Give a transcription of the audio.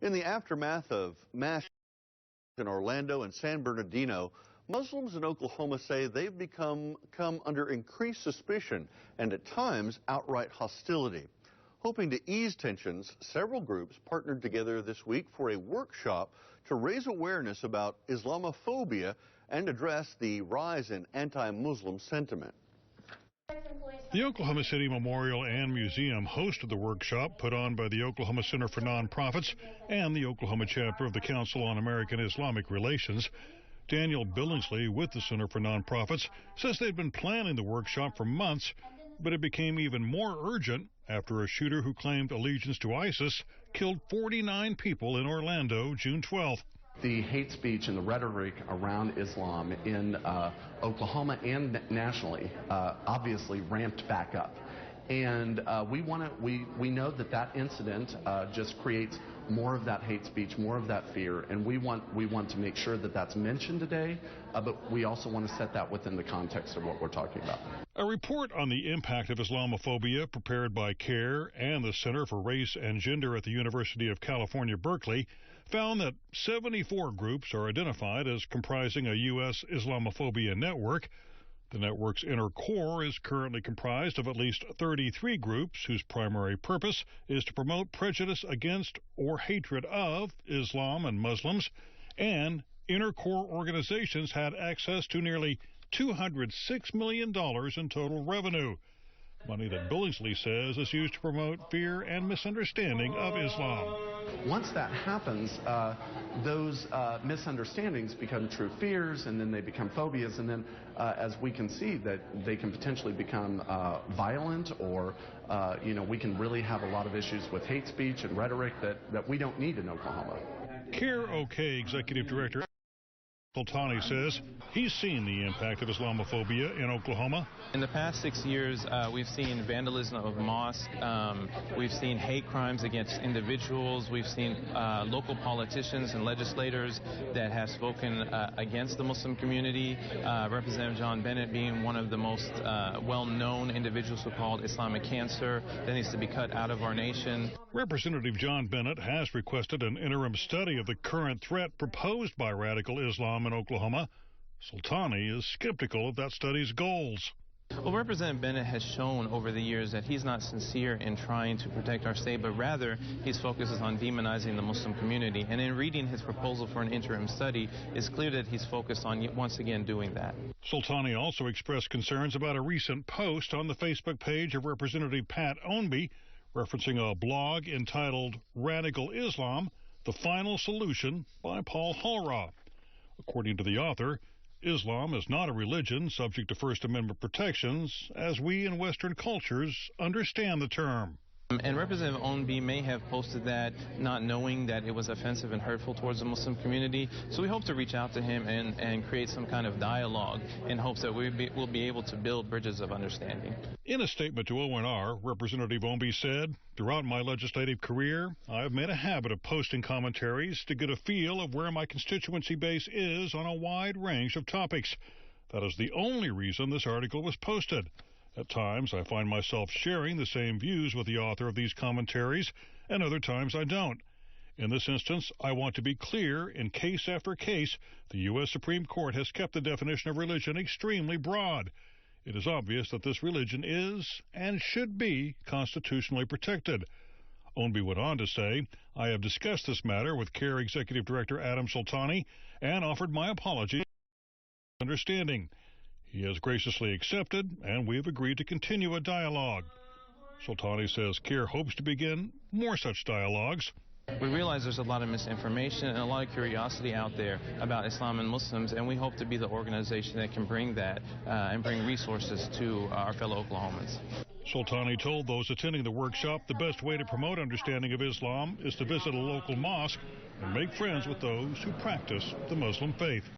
In the aftermath of mass in Orlando and San Bernardino, Muslims in Oklahoma say they've come under increased suspicion and at times outright hostility. Hoping to ease tensions, several groups partnered together this week for a workshop to raise awareness about Islamophobia and address the rise in anti-Muslim sentiment. The Oklahoma City Memorial and Museum hosted the workshop put on by the Oklahoma Center for Nonprofits and the Oklahoma chapter of the Council on American-Islamic Relations. Daniel Billingsley with the Center for Nonprofits says they'd been planning the workshop for months, but it became even more urgent after a shooter who claimed allegiance to ISIS killed 49 people in Orlando June 12th. The hate speech and the rhetoric around Islam in Oklahoma and nationally obviously ramped back up. And we know that incident just creates more of that hate speech, more of that fear, and we want to make sure that that's mentioned today, but we also want to set that within the context of what we're talking about. A report on the impact of Islamophobia prepared by CAIR and the Center for Race and Gender at the University of California, Berkeley, found that 74 groups are identified as comprising a U.S. Islamophobia network. The network's inner core is currently comprised of at least 33 groups whose primary purpose is to promote prejudice against or hatred of Islam and Muslims, and inner core organizations had access to nearly $206 million in total revenue, money that Billingsley says is used to promote fear and misunderstanding of Islam. Once that happens, those misunderstandings become true fears, and then they become phobias, and then as we can see, that they can potentially become violent, or we can really have a lot of issues with hate speech and rhetoric that we don't need in Oklahoma. CAIR-OK Executive Director Sultani says he's seen the impact of Islamophobia in Oklahoma. In the past 6 years, we've seen vandalism of mosques, we've seen hate crimes against individuals, we've seen local politicians and legislators that have spoken against the Muslim community, Representative John Bennett being one of the most well-known individuals who called Islamic cancer that needs to be cut out of our nation. Representative John Bennett has requested an interim study of the current threat proposed by radical Islam in Oklahoma. Sultani is skeptical of that study's goals. Well, Representative Bennett has shown over the years that he's not sincere in trying to protect our state, but rather his focus is on demonizing the Muslim community. And in reading his proposal for an interim study, it's clear that he's focused on once again doing that. Sultani also expressed concerns about a recent post on the Facebook page of Representative Pat Ownby referencing a blog entitled Radical Islam, The Final Solution by Paul Hallraw. According to the author, Islam is not a religion subject to First Amendment protections, as we in Western cultures understand the term. And Representative Ownby may have posted that not knowing that it was offensive and hurtful towards the Muslim community. So we hope to reach out to him and create some kind of dialogue in hopes that we'll be able to build bridges of understanding. In a statement to ONR, Representative Ownby said, "Throughout my legislative career, I have made a habit of posting commentaries to get a feel of where my constituency base is on a wide range of topics. That is the only reason this article was posted. At times, I find myself sharing the same views with the author of these commentaries, and other times I don't. In this instance, I want to be clear, in case after case, the U.S. Supreme Court has kept the definition of religion extremely broad. It is obvious that this religion is, and should be, constitutionally protected." Ownby went on to say, "I have discussed this matter with CAIR Executive Director Adam Sultani and offered my apology and understanding. He has graciously accepted, and we have agreed to continue a dialogue." Sultani says CAIR hopes to begin more such dialogues. We realize there's a lot of misinformation and a lot of curiosity out there about Islam and Muslims, and we hope to be the organization that can bring that and bring resources to our fellow Oklahomans. Sultani told those attending the workshop the best way to promote understanding of Islam is to visit a local mosque and make friends with those who practice the Muslim faith.